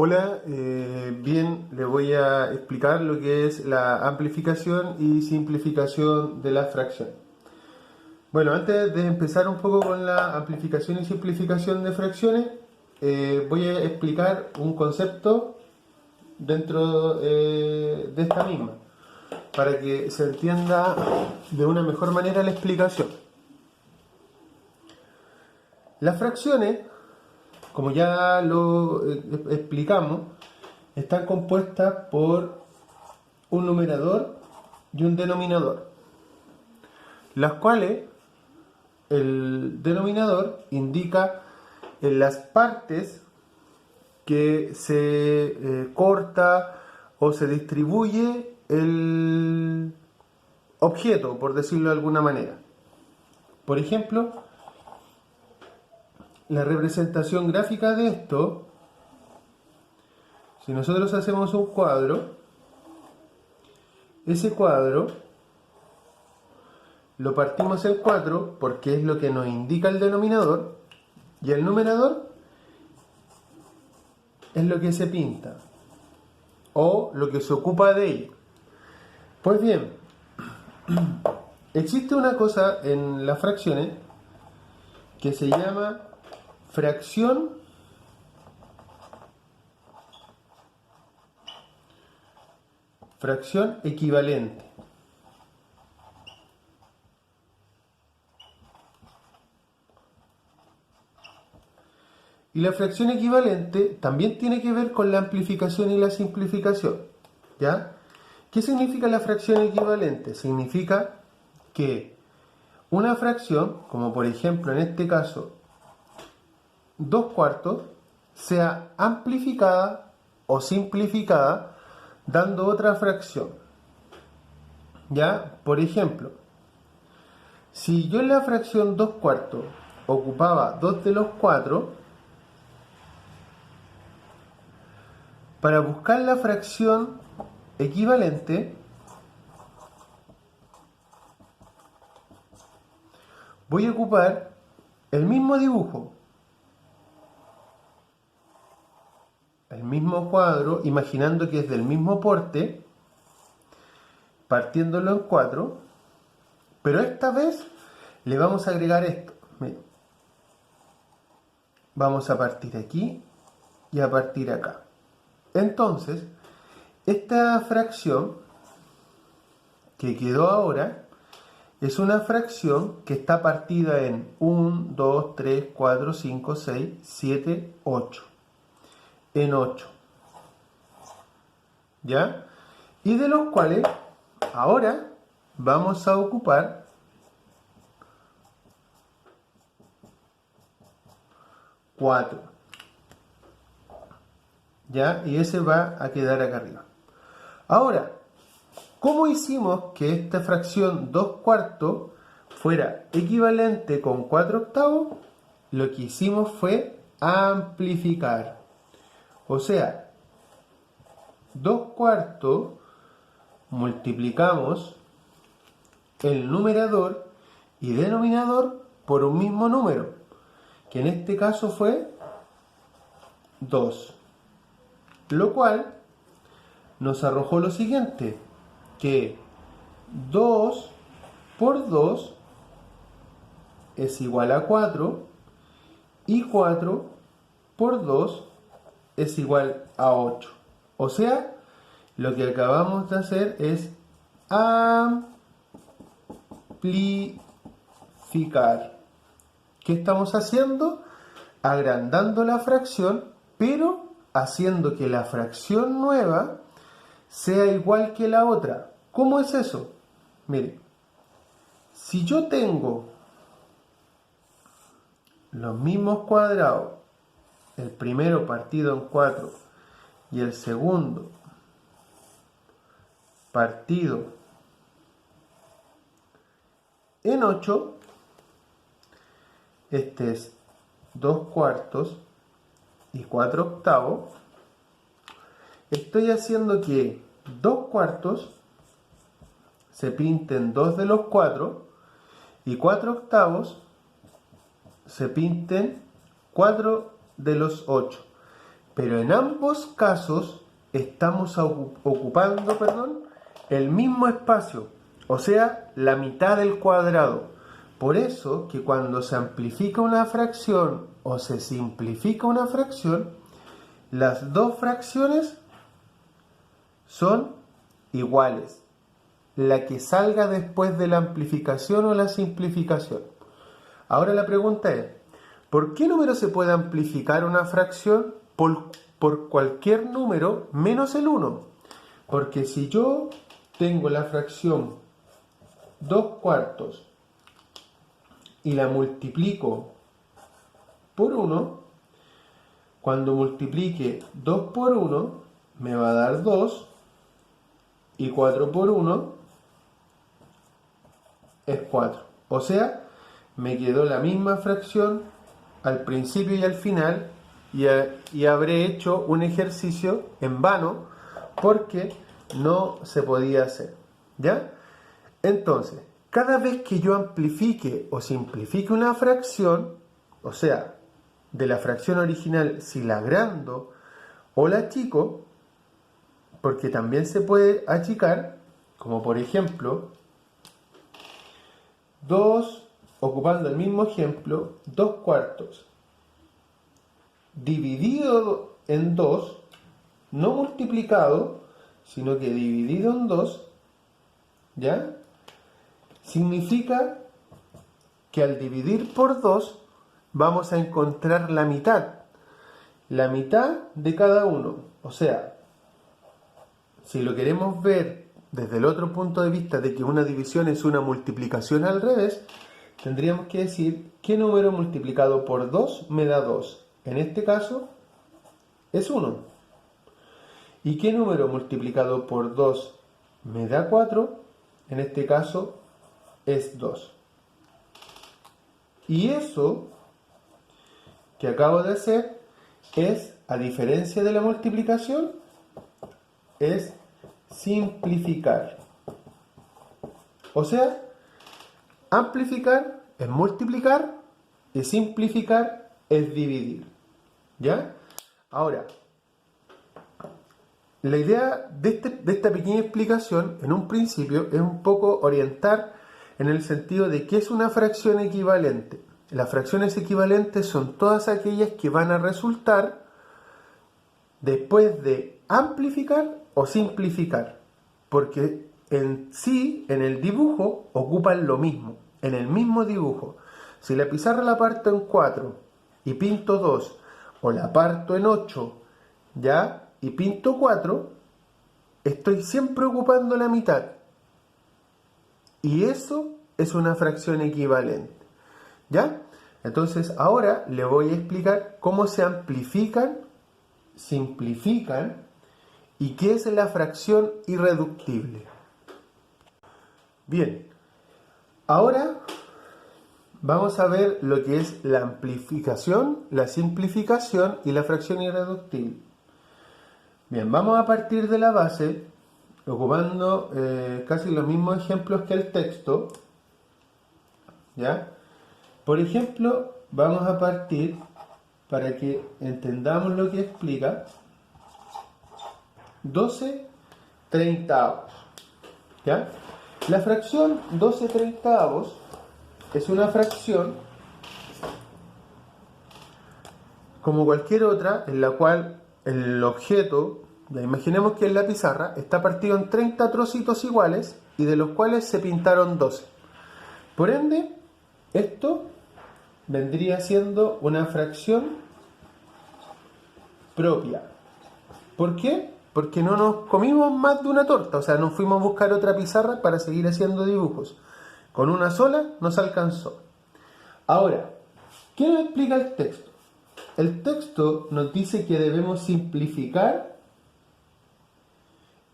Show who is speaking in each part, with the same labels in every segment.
Speaker 1: Hola, bien, le voy a explicar lo que es la amplificación y simplificación de la fracción. Bueno, antes de empezar un poco con la amplificación y simplificación de fracciones, voy a explicar un concepto dentro de esta misma, para que se entienda de una mejor manera la explicación. Las fracciones, como ya lo explicamos, están compuestas por un numerador y un denominador, las cuales el denominador indica en las partes que se corta o se distribuye el objeto, por decirlo de alguna manera. Por ejemplo, la representación gráfica de esto, si nosotros hacemos un cuadro, ese cuadro lo partimos en 4 porque es lo que nos indica el denominador, y el numerador es lo que se pinta o lo que se ocupa de ello. Pues bien, existe una cosa en las fracciones que se llama fracción equivalente. Y la fracción equivalente también tiene que ver con la amplificación y la simplificación. ¿Ya? ¿Qué significa la fracción equivalente? Significa que una fracción, como por ejemplo en este caso 2/4, sea amplificada o simplificada dando otra fracción. ¿Ya? Por ejemplo, si yo en la fracción 2/4 ocupaba 2 de los 4, para buscar la fracción equivalente voy a ocupar el mismo dibujo, el mismo cuadro, imaginando que es del mismo porte, partiéndolo en 4, pero esta vez le vamos a agregar esto. Miren. Vamos a partir aquí y a partir acá. Entonces, esta fracción que quedó ahora es una fracción que está partida en 1, 2, 3, 4, 5, 6, 7, 8. En 8. ¿Ya? Y de los cuales ahora vamos a ocupar 4. ¿Ya? Y ese va a quedar acá arriba. Ahora, ¿cómo hicimos que esta fracción 2/4 fuera equivalente con 4/8? Lo que hicimos fue amplificar. O sea, 2/4 multiplicamos el numerador y denominador por un mismo número, que en este caso fue 2. Lo cual nos arrojó lo siguiente, que 2 por 2 es igual a 4 y 4 por 2 es igual a 8. O sea, lo que acabamos de hacer es amplificar. ¿Qué estamos haciendo? Agrandando la fracción, pero haciendo que la fracción nueva sea igual que la otra. ¿Cómo es eso? Mire, si yo tengo los mismos cuadrados, el primero partido en 4 y el segundo partido en 8, este es 2/4 y 4/8, estoy haciendo que 2/4 se pinten 2 de los 4 y 4/8 se pinten 4 de los 8. pero en ambos casos estamos ocupando, el mismo espacio, o sea, la mitad del cuadrado. Por eso que cuando se amplifica una fracción o se simplifica una fracción, las dos fracciones son iguales. La que salga después de la amplificación o la simplificación. Ahora la pregunta es, ¿por qué número se puede amplificar una fracción por cualquier número menos el 1? Porque si yo tengo la fracción 2 cuartos y la multiplico por 1, cuando multiplique 2 por 1 me va a dar 2 y 4 por 1 es 4. O sea, me quedó la misma fracción al principio y al final y habré hecho un ejercicio en vano porque no se podía hacer. ¿Ya? Entonces, cada vez que yo amplifique o simplifique una fracción, o sea, de la fracción original, si la agrando o la achico, porque también se puede achicar, como por ejemplo, 2, ocupando el mismo ejemplo, 2 cuartos dividido en 2, no multiplicado, sino que dividido en 2, ¿ya? Significa que al dividir por 2 vamos a encontrar la mitad de cada uno. O sea, si lo queremos ver desde el otro punto de vista de que una división es una multiplicación al revés, tendríamos que decir qué número multiplicado por 2 me da 2. En este caso es 1. ¿Y qué número multiplicado por 2 me da 4? En este caso es 2. Y eso que acabo de hacer es, a diferencia de la multiplicación, es simplificar. O sea, amplificar es multiplicar y simplificar es dividir. ¿Ya? Ahora, la idea de esta pequeña explicación, en un principio, es un poco orientar en el sentido de qué es una fracción equivalente. Las fracciones equivalentes son todas aquellas que van a resultar después de amplificar o simplificar, porque en sí, en el dibujo, ocupan lo mismo, en el mismo dibujo. Si la pizarra la parto en 4 y pinto 2, o la parto en 8, ¿ya? Y pinto 4, estoy siempre ocupando la mitad. Y eso es una fracción equivalente. ¿Ya? Entonces ahora le voy a explicar cómo se amplifican, simplifican y qué es la fracción irreductible. Bien, ahora vamos a ver lo que es la amplificación, la simplificación y la fracción irreductible. Bien, vamos a partir de la base, ocupando casi los mismos ejemplos que el texto. ¿Ya? Por ejemplo, vamos a partir, para que entendamos lo que explica, 12/30. ¿Ya? La fracción 12/30 es una fracción como cualquier otra en la cual el objeto, ya imaginemos que en la pizarra, está partido en 30 trocitos iguales y de los cuales se pintaron 12. Por ende, esto vendría siendo una fracción propia. ¿Por qué? Porque no nos comimos más de una torta, o sea, nos fuimos a buscar otra pizarra para seguir haciendo dibujos. Con una sola nos alcanzó. Ahora, ¿qué nos explica el texto? El texto nos dice que debemos simplificar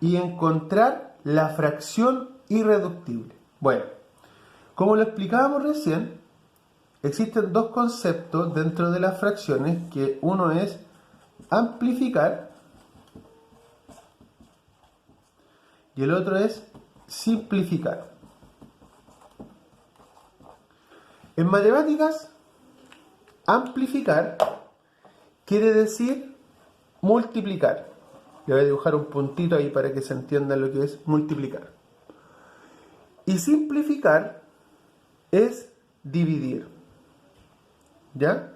Speaker 1: y encontrar la fracción irreductible. Bueno, como lo explicábamos recién, existen dos conceptos dentro de las fracciones, que uno es amplificar y el otro es simplificar. En matemáticas, amplificar quiere decir multiplicar. Le voy a dibujar un puntito ahí para que se entienda lo que es multiplicar. Y simplificar es dividir. ¿Ya?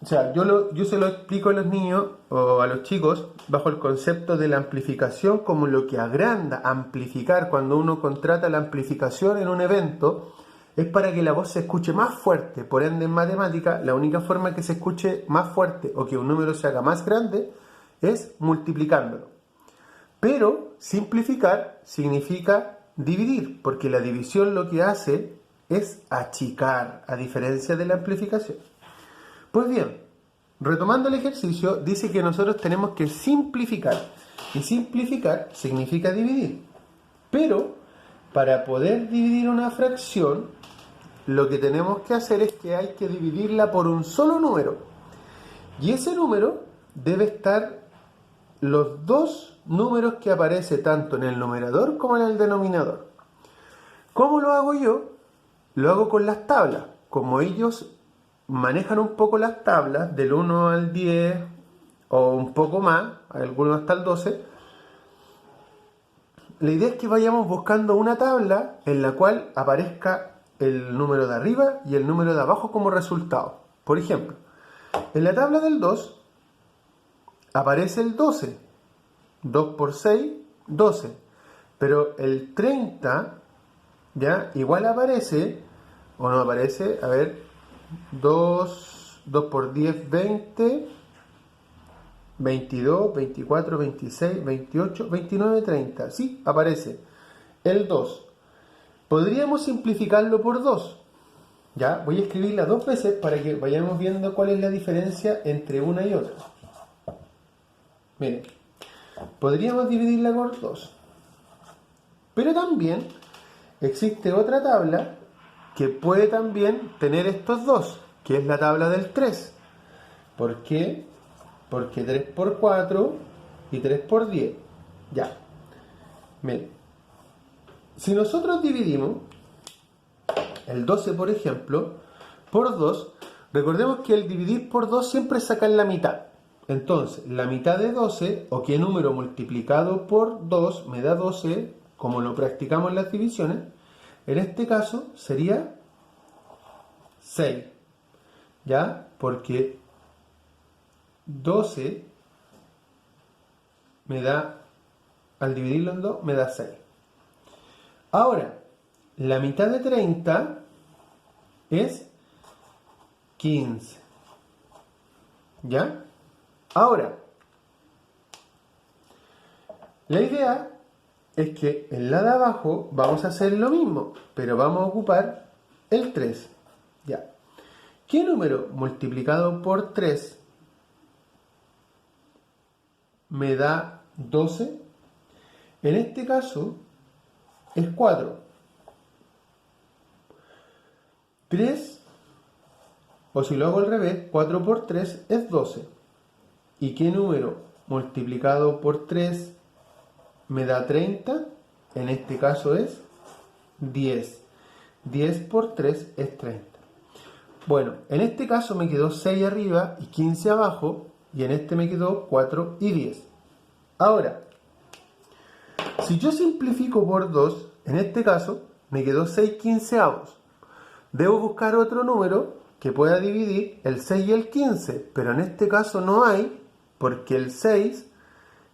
Speaker 1: O sea, yo se lo explico a los niños o a los chicos bajo el concepto de la amplificación como lo que agranda, amplificar. Cuando uno contrata la amplificación en un evento, es para que la voz se escuche más fuerte. Por ende, en matemática, la única forma que se escuche más fuerte o que un número se haga más grande es multiplicándolo. Pero simplificar significa dividir, porque la división lo que hace es achicar, a diferencia de la amplificación. Pues bien, retomando el ejercicio, dice que nosotros tenemos que simplificar. Y simplificar significa dividir. Pero, para poder dividir una fracción, lo que tenemos que hacer es que hay que dividirla por un solo número. Y ese número debe estar los dos números que aparecen tanto en el numerador como en el denominador. ¿Cómo lo hago yo? Lo hago con las tablas. Como ellos manejan un poco las tablas, del 1 al 10 o un poco más, algunos hasta el 12, la idea es que vayamos buscando una tabla en la cual aparezca el número de arriba y el número de abajo como resultado. Por ejemplo, en la tabla del 2 aparece el 12. 2 por 6, 12. Pero el 30, ¿ya? Igual aparece, o no aparece, a ver, 2 por 10, 20, 22, 24, 26, 28, 29, 30. Sí, aparece el 2. Podríamos simplificarlo por 2. Ya, voy a escribirla dos veces para que vayamos viendo cuál es la diferencia entre una y otra. Miren, podríamos dividirla por 2. Pero también existe otra tabla que puede también tener estos dos, que es la tabla del 3. ¿Por qué? Porque 3 por 4 y 3 por 10. Ya. Miren, si nosotros dividimos el 12, por ejemplo, por 2, recordemos que el dividir por 2 siempre es sacar la mitad. Entonces, la mitad de 12, o qué número multiplicado por 2 me da 12, como lo practicamos en las divisiones, en este caso sería 6. ¿Ya? Porque 12 me da, al dividirlo en 2, me da 6. Ahora, la mitad de 30 es 15. ¿Ya? Ahora, la idea es que en la de abajo vamos a hacer lo mismo, pero vamos a ocupar el 3. ¿Ya? ¿Qué número multiplicado por 3 me da 12? En este caso es 4. 3, o si lo hago al revés, 4 por 3 es 12. ¿Y qué número multiplicado por 3 me da 30? En este caso es 10. 10 por 3 es 30. Bueno, en este caso me quedó 6 arriba y 15 abajo, y en este me quedó 4 y 10. Ahora, si yo simplifico por 2, en este caso me quedó 6 quinceavos. Debo buscar otro número que pueda dividir el 6 y el 15, pero en este caso no hay, porque el 6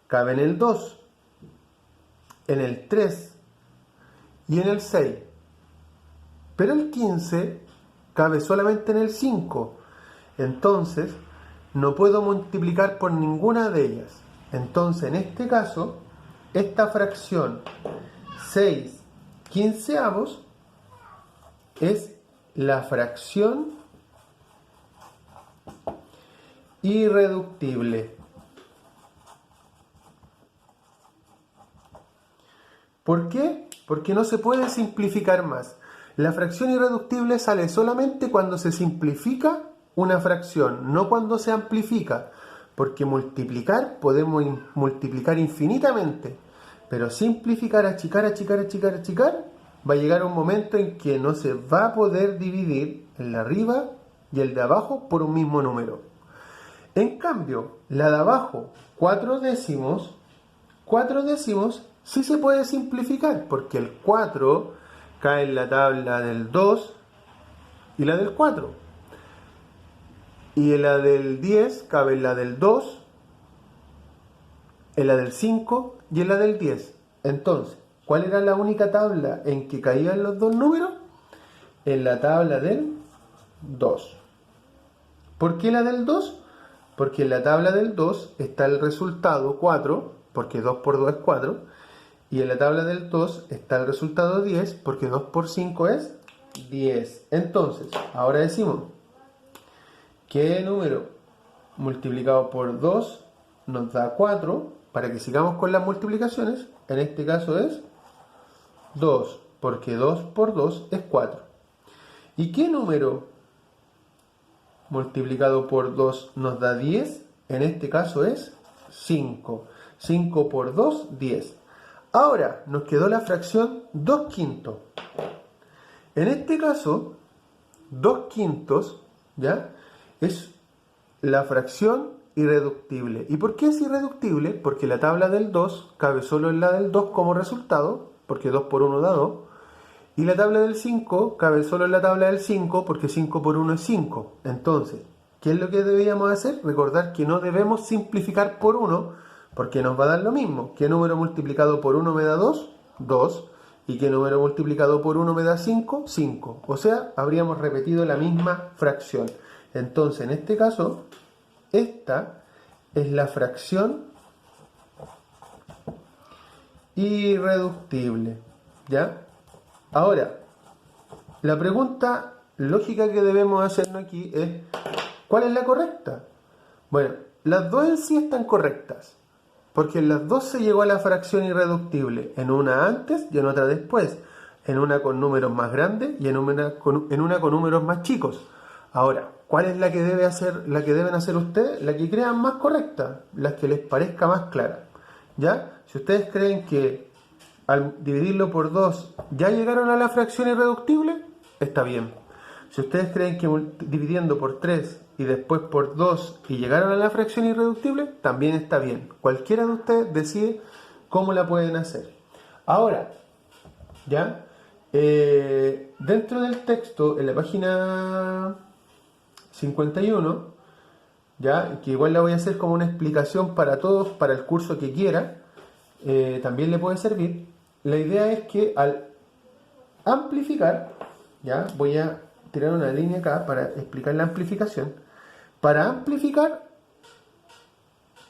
Speaker 1: cabe en el 2, en el 3 y en el 6. Pero el 15 cabe solamente en el 5. Entonces, no puedo multiplicar por ninguna de ellas. Entonces, en este caso, esta fracción 6 quinceavos es la fracción irreductible. ¿Por qué? Porque no se puede simplificar más. La fracción irreductible sale solamente cuando se simplifica una fracción, no cuando se amplifica. Porque multiplicar, podemos multiplicar infinitamente. Pero simplificar, achicar, va a llegar un momento en que no se va a poder dividir el de arriba y el de abajo por un mismo número. En cambio, la de abajo, 4 décimos sí se puede simplificar, porque el 4 cae en la tabla del 2 y la del 4. Y en la del 10 cabe en la del 2, en la del 5 y en la del 10. Entonces, ¿cuál era la única tabla en que caían los dos números? En la tabla del 2. ¿Por qué la del 2? Porque en la tabla del 2 está el resultado 4, porque 2 por 2 es 4, y en la tabla del 2 está el resultado 10, porque 2 por 5 es 10. Entonces, ahora decimos, ¿qué número multiplicado por 2 nos da 4? Para que sigamos con las multiplicaciones, en este caso es 2, porque 2 por 2 es 4. ¿Y qué número multiplicado por 2 nos da 10? En este caso es 5. 5 por 2, 10. Ahora nos quedó la fracción 2 quintos. En este caso, 2 quintos, ¿ya?, es la fracción irreductible. ¿Y por qué es irreductible? Porque la tabla del 2 cabe solo en la del 2 como resultado, porque 2 por 1 da 2. Y la tabla del 5 cabe solo en la tabla del 5, porque 5 por 1 es 5. Entonces, ¿qué es lo que deberíamos hacer? Recordar que no debemos simplificar por 1, porque nos va a dar lo mismo. ¿Qué número multiplicado por 1 me da 2? 2. ¿Y qué número multiplicado por 1 me da 5? 5. O sea, habríamos repetido la misma fracción. Entonces, en este caso, esta es la fracción irreductible. ¿Ya? Ahora, la pregunta lógica que debemos hacernos aquí es, ¿cuál es la correcta? Bueno, las dos en sí están correctas, porque en las dos se llegó a la fracción irreductible, en una antes y en otra después, en una con números más grandes y en una con números más chicos. Ahora, ¿cuál es la que deben hacer ustedes? La que crean más correcta, la que les parezca más clara. ¿Ya? Si ustedes creen que al dividirlo por 2 ya llegaron a la fracción irreductible, está bien. Si ustedes creen que dividiendo por 3 y después por 2 y llegaron a la fracción irreductible, también está bien. Cualquiera de ustedes decide cómo la pueden hacer. Ahora, ¿ya? Dentro del texto, en la página 51, ¿ya?, que igual la voy a hacer como una explicación para todos, para el curso que quiera, también le puede servir. La idea es que al amplificar, ya voy a tirar una línea acá para explicar la amplificación. Para amplificar,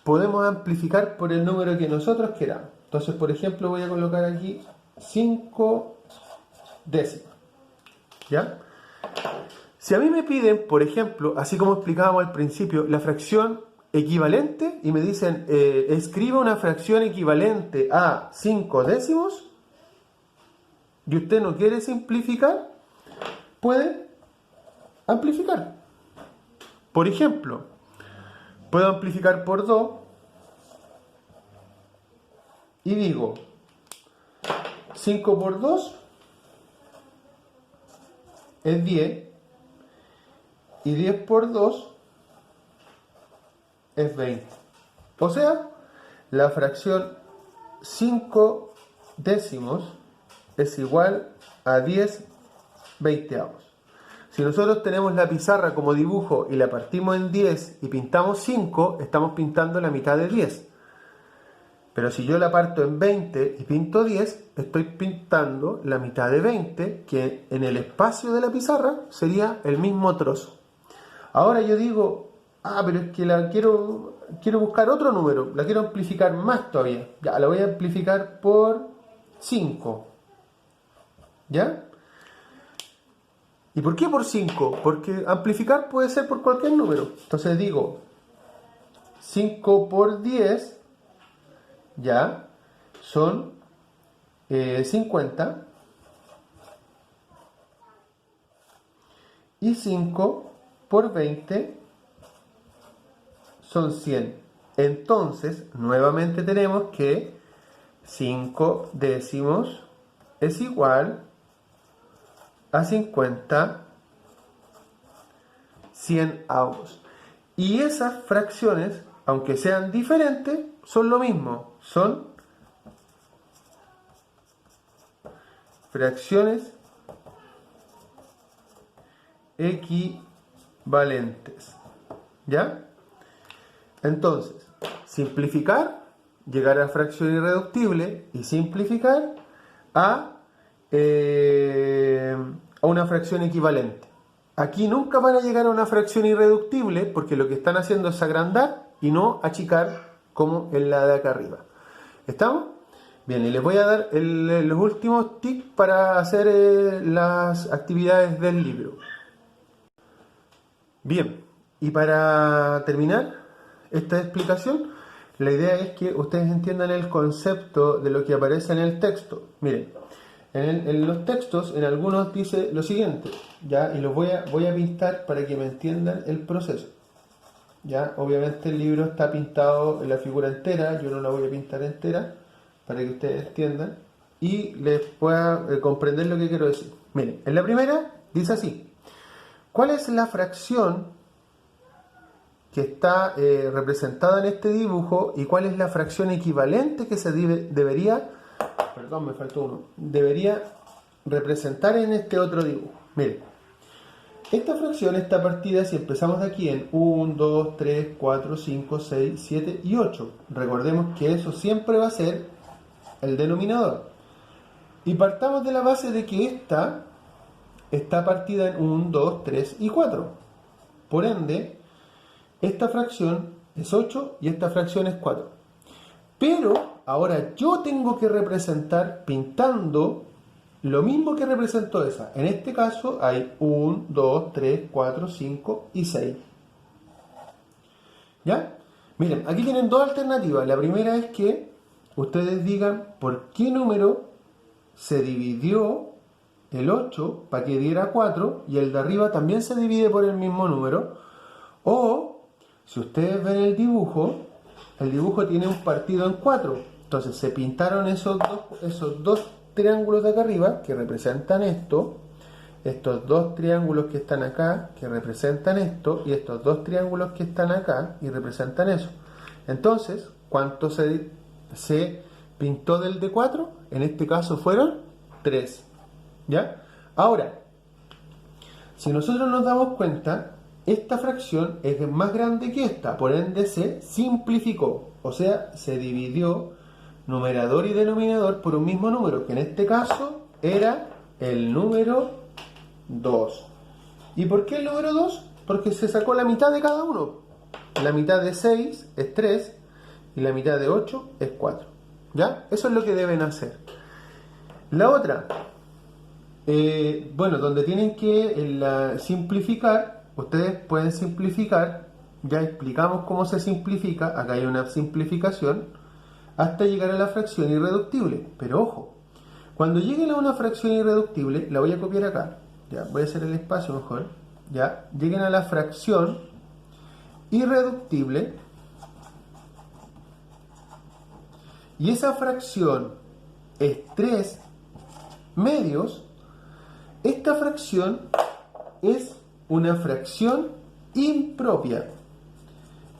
Speaker 1: podemos amplificar por el número que nosotros queramos. Entonces, por ejemplo, voy a colocar aquí 5 décimas. ¿Ya? Si a mí me piden, por ejemplo, así como explicábamos al principio, la fracción equivalente y me dicen, escriba una fracción equivalente a 5 décimos, y usted no quiere simplificar, puede amplificar. Por ejemplo, puedo amplificar por 2 y digo 5 por 2 es 10 y 10 por 2 es 20. O sea, la fracción 5 décimos es igual a 10 veinteavos. Si nosotros tenemos la pizarra como dibujo y la partimos en 10 y pintamos 5, estamos pintando la mitad de 10. Pero si yo la parto en 20 y pinto 10, estoy pintando la mitad de 20, que en el espacio de la pizarra sería el mismo trozo. Ahora yo digo, pero es que quiero buscar otro número, la quiero amplificar más todavía. Ya, la voy a amplificar por 5. ¿Ya? ¿Y por qué por 5? Porque amplificar puede ser por cualquier número. Entonces digo, 5 por 10, ya, son 50. Y 5 por 20 son 100. Entonces, nuevamente tenemos que 5 décimos es igual a 50 cienavos. Y esas fracciones, aunque sean diferentes, son lo mismo. Son fracciones equivalentes. ¿Ya? Entonces, simplificar, llegar a fracción irreductible y simplificar a una fracción equivalente. Aquí nunca van a llegar a una fracción irreductible porque lo que están haciendo es agrandar y no achicar como en la de acá arriba. ¿Estamos? Bien, y les voy a dar los últimos tips para hacer las actividades del libro. Bien, y para terminar esta explicación, la idea es que ustedes entiendan el concepto de lo que aparece en el texto. Miren, en los textos, en algunos dice lo siguiente, ¿ya? Y los voy a pintar para que me entiendan el proceso. ¿Ya? Obviamente el libro está pintado en la figura entera, yo no la voy a pintar entera, para que ustedes entiendan y les pueda comprender lo que quiero decir. Miren, en la primera dice así: ¿cuál es la fracción que está representada en este dibujo y cuál es la fracción equivalente que se debería representar en este otro dibujo? Miren, esta fracción está partida, si empezamos de aquí, en 1, 2, 3, 4, 5, 6, 7 y 8. Recordemos que eso siempre va a ser el denominador. Y partamos de la base de que esta está partida en 1, 2, 3 y 4. Por ende, esta fracción es 8 y esta fracción es 4. Pero ahora yo tengo que representar pintando lo mismo que representó esa. En este caso hay 1, 2, 3, 4, 5 y 6. ¿Ya? Miren, aquí tienen dos alternativas. La primera es que ustedes digan por qué número se dividió el 8 para que diera 4 y el de arriba también se divide por el mismo número. O, si ustedes ven el dibujo tiene un partido en 4. Entonces se pintaron esos dos triángulos de acá arriba que representan esto, estos dos triángulos que están acá que representan esto y estos dos triángulos que están acá y representan eso. Entonces, ¿cuánto se pintó del de 4? En este caso fueron 3. ¿Ya? Ahora, si nosotros nos damos cuenta, esta fracción es más grande que esta, por ende se simplificó, o sea, se dividió numerador y denominador por un mismo número, que en este caso era el número 2. ¿Y por qué el número 2? Porque se sacó la mitad de cada uno. La mitad de 6 es 3 y la mitad de 8 es 4. ¿Ya? Eso es lo que deben hacer. La otra, donde tienen que simplificar, ustedes pueden simplificar, ya explicamos cómo se simplifica, acá hay una simplificación, hasta llegar a la fracción irreductible. Pero ojo, cuando lleguen a una fracción irreductible, la voy a copiar acá, ya, voy a hacer el espacio mejor, ya, lleguen a la fracción irreductible, y esa fracción es 3 medios, esta fracción es una fracción impropia.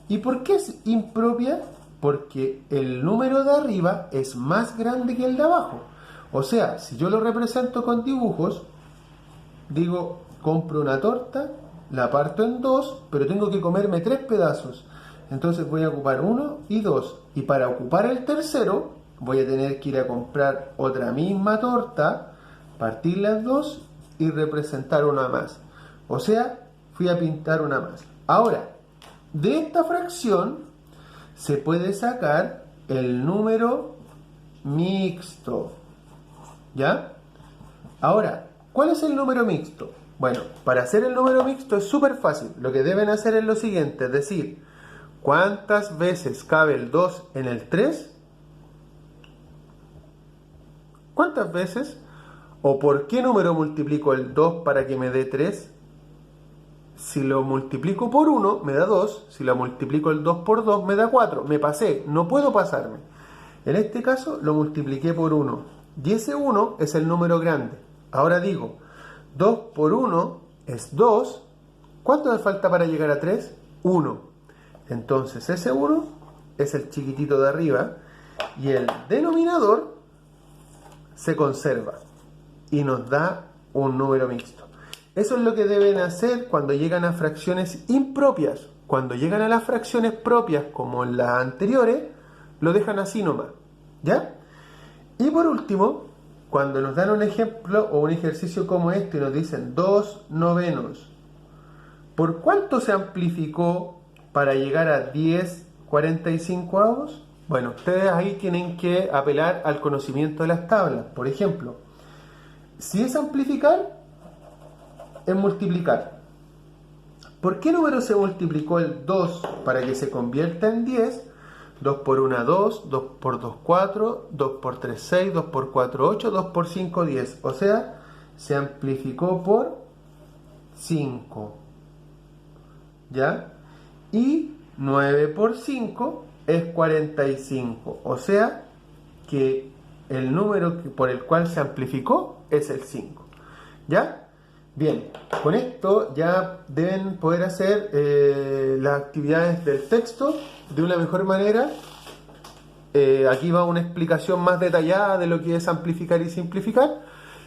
Speaker 1: ¿Y por qué es impropia? Porque el número de arriba es más grande que el de abajo. O sea, si yo lo represento con dibujos, digo, compro una torta, la parto en 2, pero tengo que comerme 3 pedazos. Entonces voy a ocupar 1 y 2. Y para ocupar el tercero, voy a tener que ir a comprar otra misma torta, partir las 2 y representar una más. O sea, fui a pintar una más. Ahora, de esta fracción se puede sacar el número mixto. ¿Ya? Ahora, ¿cuál es el número mixto? Bueno, para hacer el número mixto es súper fácil. Lo que deben hacer es lo siguiente, es decir, ¿cuántas veces cabe el 2 en el 3? ¿Cuántas veces? ¿O por qué número multiplico el 2 para que me dé 3? Si lo multiplico por 1, me da 2. Si lo multiplico el 2 por 2, me da 4. Me pasé, no puedo pasarme. En este caso, lo multipliqué por 1. Y ese 1 es el número grande. Ahora digo, 2 por 1 es 2. ¿Cuánto me falta para llegar a 3? 1. Entonces ese 1 es el chiquitito de arriba y el denominador se conserva y nos da un número mixto. Eso es lo que deben hacer cuando llegan a fracciones impropias. Cuando llegan a las fracciones propias, como en las anteriores, lo dejan así nomás, ¿ya? Y por último, cuando nos dan un ejemplo o un ejercicio como este y nos dicen 2/9, ¿por cuánto se amplificó para llegar a 10/45? Bueno, ustedes ahí tienen que apelar al conocimiento de las tablas. Por ejemplo, si es amplificar, es multiplicar. ¿Por qué número se multiplicó el 2 para que se convierta en 10? 2 por 1, 2, 2 por 2, 4, 2 por 3, 6, 2 por 4, 8, 2 por 5, 10. O sea, se amplificó por 5. ¿Ya? Y 9 por 5 es 45. O sea, que el número por el cual se amplificó es el 5. ¿Ya? Bien, con esto ya deben poder hacer las actividades del texto de una mejor manera. Aquí va una explicación más detallada de lo que es amplificar y simplificar.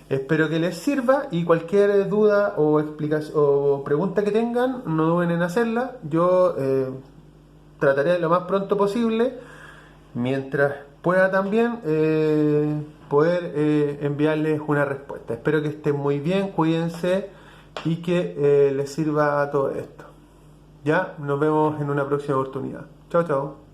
Speaker 1: Espero que les sirva y cualquier duda o explicación o pregunta que tengan, no duden en hacerla. Yo trataré lo más pronto posible, mientras pueda también poder enviarles una respuesta. Espero que estén muy bien, cuídense y que les sirva todo esto. Ya, nos vemos en una próxima oportunidad. Chao, chao.